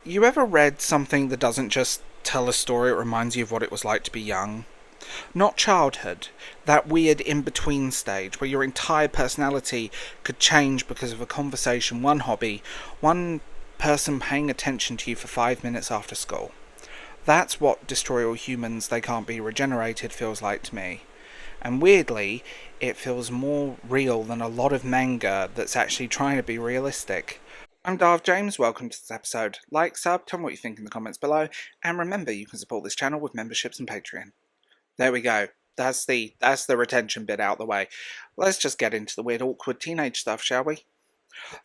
You ever read something that doesn't just tell a story, it reminds you of what it was like to be young? Not childhood, that weird in between stage where your entire personality could change because of a conversation, one hobby, one person paying attention to you for 5 minutes after school. That's what Destroy All Humans They Can't Be Regenerated feels like to me. And weirdly, it feels more real than a lot of manga that's actually trying to be realistic. I'm Darth James, welcome to this episode. Like, sub, tell me what you think in the comments below, and remember you can support this channel with memberships and Patreon. There we go. That's the retention bit out the way. Let's just get into the weird, awkward teenage stuff, shall we?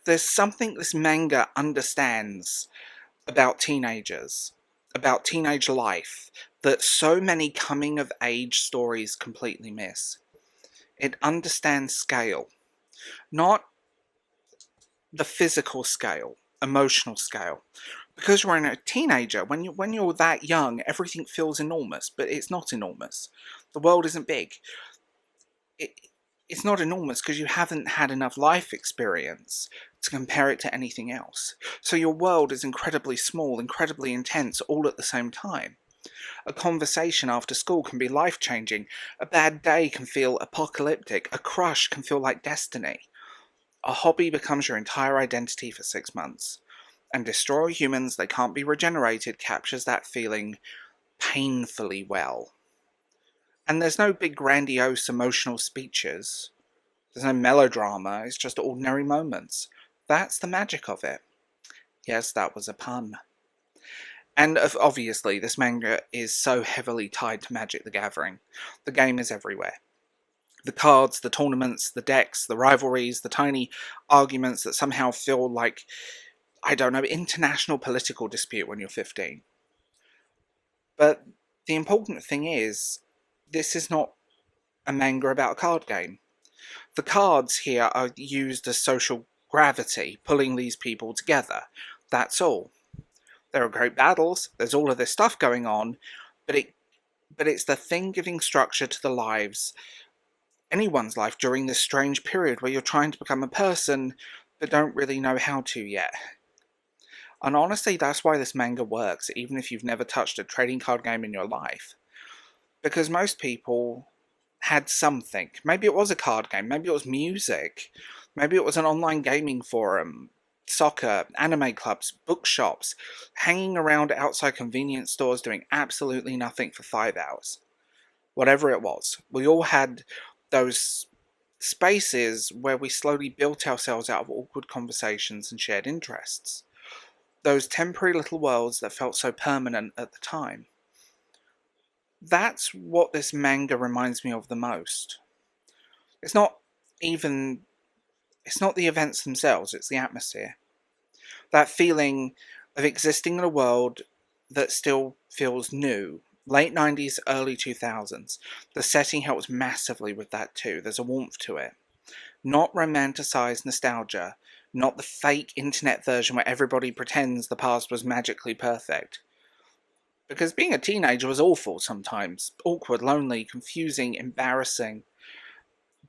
There's something this manga understands about teenagers, about teenage life, that so many coming of age stories completely miss. It understands scale. Not the physical scale, emotional scale. Because you're a teenager, when you're that young, everything feels enormous, but it's not enormous. The world isn't big. It, it's not enormous because you haven't had enough life experience to compare it to anything else. So your world is incredibly small, incredibly intense, all at the same time. A conversation after school can be life-changing. A bad day can feel apocalyptic. A crush can feel like destiny. A hobby becomes your entire identity for 6 months. And Destroy Humans They Can't Be Regenerated captures that feeling painfully well. And there's no big grandiose emotional speeches. There's no melodrama, it's just ordinary moments. That's the magic of it. Yes, that was a pun. And obviously, this manga is so heavily tied to Magic the Gathering. The game is everywhere. The cards, the tournaments, the decks, the rivalries, the tiny arguments that somehow feel like, I don't know, international political dispute when you're 15. But the important thing is, this is not a manga about a card game. The cards here are used as social gravity, pulling these people together. That's all. There are great battles, there's all of this stuff going on, but it's the thing giving structure to the lives, anyone's life during this strange period where you're trying to become a person, but don't really know how to yet. And honestly, that's why this manga works, even if you've never touched a trading card game in your life. Because most people had something. Maybe it was a card game, maybe it was music, maybe it was an online gaming forum, soccer, anime clubs, bookshops, hanging around outside convenience stores doing absolutely nothing for 5 hours. Whatever it was, we all had those spaces where we slowly built ourselves out of awkward conversations and shared interests. Those temporary little worlds that felt so permanent at the time. That's what this manga reminds me of the most. It's not even, it's not the events themselves, it's the atmosphere. That feeling of existing in a world that still feels new. Late 90s, early 2000s. The setting helps massively with that too. There's a warmth to it. Not romanticised nostalgia, not the fake internet version where everybody pretends the past was magically perfect. Because being a teenager was awful sometimes. Awkward, lonely, confusing, embarrassing.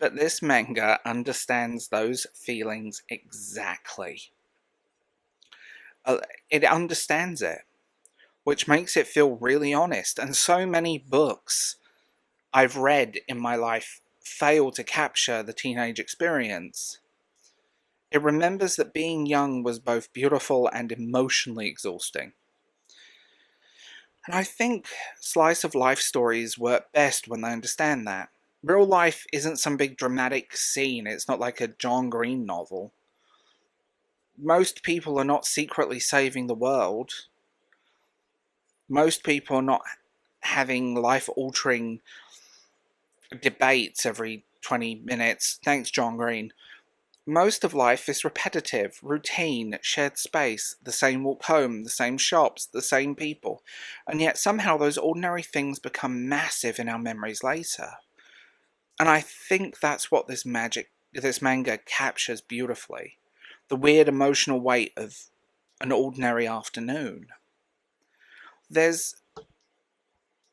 But this manga understands those feelings exactly. It understands it, which makes it feel really honest. And so many books I've read in my life fail to capture the teenage experience. It remembers that being young was both beautiful and emotionally exhausting. And I think slice of life stories work best when they understand that. Real life isn't some big dramatic scene, it's not like a John Green novel. Most people are not secretly saving the world. Most people are not having life altering debates every 20 minutes. Thanks, John Green. Most of life is repetitive, routine, shared space, the same walk home, the same shops, the same people, and yet somehow those ordinary things become massive in our memories later. And I think that's what this manga captures beautifully. The weird emotional weight of an ordinary afternoon. There's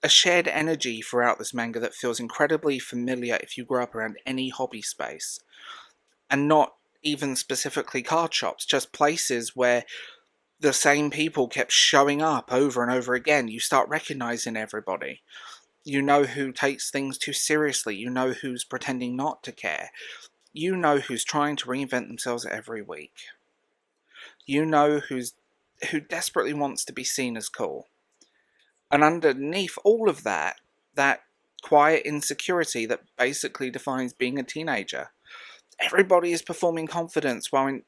a shared energy throughout this manga that feels incredibly familiar if you grew up around any hobby space. And not even specifically card shops, just places where the same people kept showing up over and over again. You start recognizing everybody. You know who takes things too seriously. You know who's pretending not to care. You know who's trying to reinvent themselves every week. You know who desperately wants to be seen as cool. And underneath all of that, that quiet insecurity that basically defines being a teenager. Everybody is performing confidence while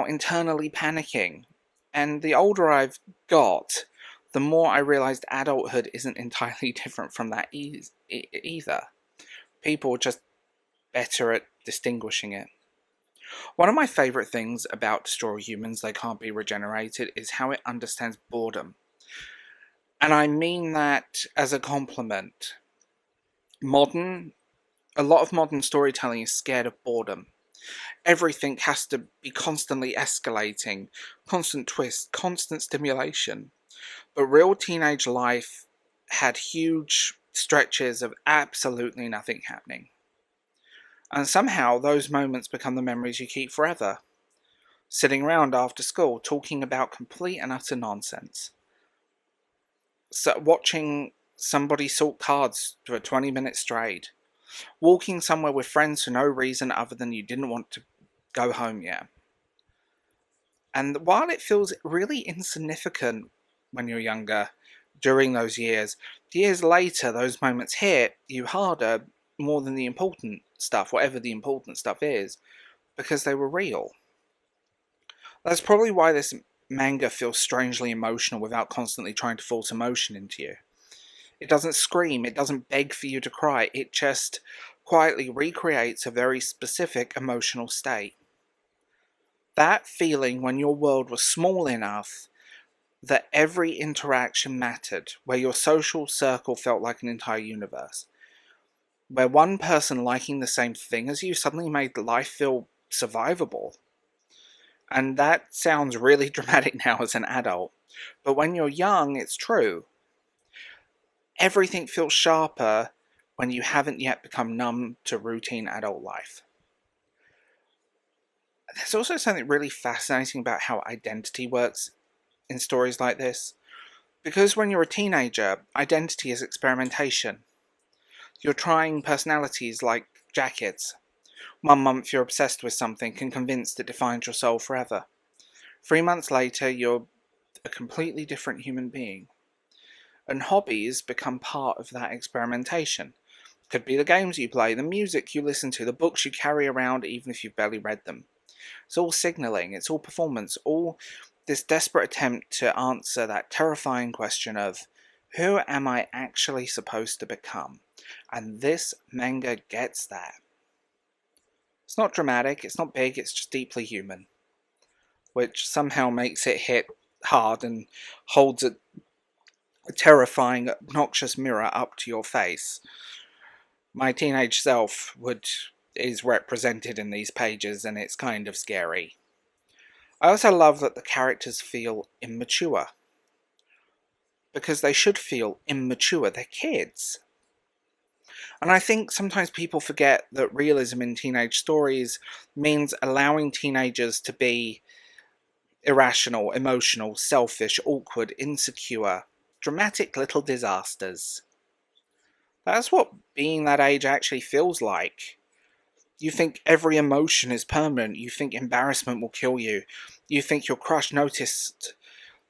internally panicking. And the older I've got, the more I realized adulthood isn't entirely different from that either. People are just better at distinguishing it. One of my favourite things about Destroy Humans They Can't Be Regenerated is how it understands boredom. And I mean that as a compliment. A lot of modern storytelling is scared of boredom. Everything has to be constantly escalating, constant twists, constant stimulation. But real teenage life had huge stretches of absolutely nothing happening. And somehow those moments become the memories you keep forever. Sitting around after school talking about complete and utter nonsense. So watching somebody sort cards for 20 minutes straight. Walking somewhere with friends for no reason other than you didn't want to go home yet. And while it feels really insignificant when you're younger, during those years later, those moments hit you harder more than the important stuff, whatever the important stuff is, because they were real. That's probably why this manga feels strangely emotional without constantly trying to force emotion into you. It doesn't scream, it doesn't beg for you to cry, it just quietly recreates a very specific emotional state. That feeling when your world was small enough that every interaction mattered, where your social circle felt like an entire universe, where one person liking the same thing as you suddenly made life feel survivable. And that sounds really dramatic now as an adult, but when you're young, it's true. Everything feels sharper when you haven't yet become numb to routine adult life. There's also something really fascinating about how identity works in stories like this. Because when you're a teenager, identity is experimentation. You're trying personalities like jackets. 1 month you're obsessed with something and convinced it defines your soul forever. 3 months later, you're a completely different human being. And hobbies become part of that experimentation. Could be the games you play, the music you listen to, the books you carry around even if you've barely read them. It's all signalling, it's all performance, all this desperate attempt to answer that terrifying question of, who am I actually supposed to become? And this manga gets that. It's not dramatic, it's not big, it's just deeply human. Which somehow makes it hit hard and holds a terrifying, obnoxious mirror up to your face. My teenage self is represented in these pages, and it's kind of scary. I also love that the characters feel immature. Because they should feel immature. They're kids. And I think sometimes people forget that realism in teenage stories means allowing teenagers to be irrational, emotional, selfish, awkward, insecure, dramatic little disasters. That's what being that age actually feels like. You think every emotion is permanent. You think embarrassment will kill you. You think your crush noticed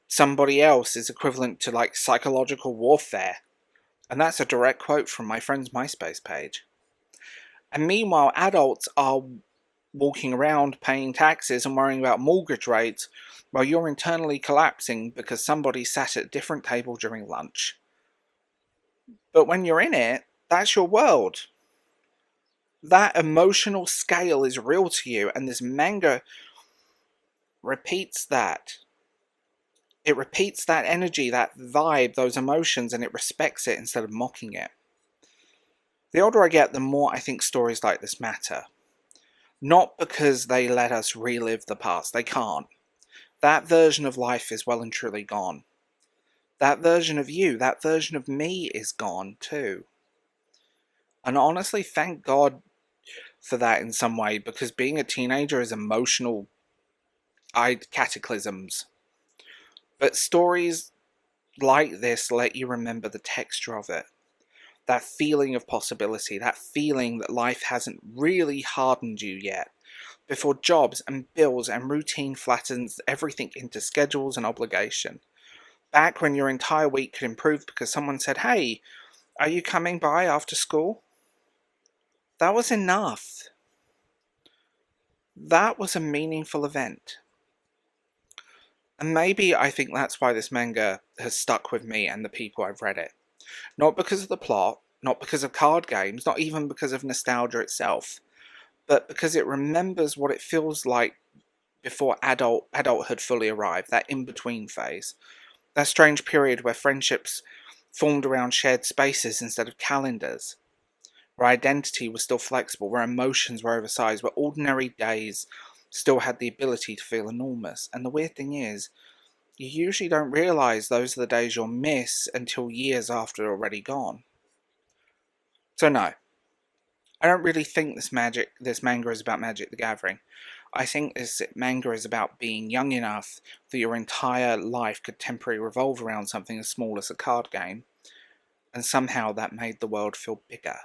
somebody else is equivalent to like psychological warfare. And that's a direct quote from my friend's MySpace page. And meanwhile, adults are walking around paying taxes and worrying about mortgage rates while you're internally collapsing because somebody sat at a different table during lunch. But when you're in it, that's your world. That emotional scale is real to you, and this manga repeats that. It repeats that energy, that vibe, those emotions, and it respects it instead of mocking it. The older I get, the more I think stories like this matter. Not because they let us relive the past, they can't. That version of life is well and truly gone. That version of you, that version of me is gone too. And honestly, thank God for that in some way, because being a teenager is emotional cataclysms. But stories like this let you remember the texture of it. That feeling of possibility, that feeling that life hasn't really hardened you yet, before jobs and bills and routine flattens everything into schedules and obligation. Back when your entire week could improve because someone said, "Hey, are you coming by after school?" That was enough. That was a meaningful event. And maybe I think that's why this manga has stuck with me and the people I've read it. Not because of the plot, not because of card games, not even because of nostalgia itself, but because it remembers what it feels like before adulthood fully arrived, that in-between phase. That strange period where friendships formed around shared spaces instead of calendars, where identity was still flexible, where emotions were oversized, where ordinary days still had the ability to feel enormous. And the weird thing is, you usually don't realise those are the days you'll miss until years after they're already gone. So no, I don't really think this manga is about Magic the Gathering. I think this manga is about being young enough that your entire life could temporarily revolve around something as small as a card game, and somehow that made the world feel bigger.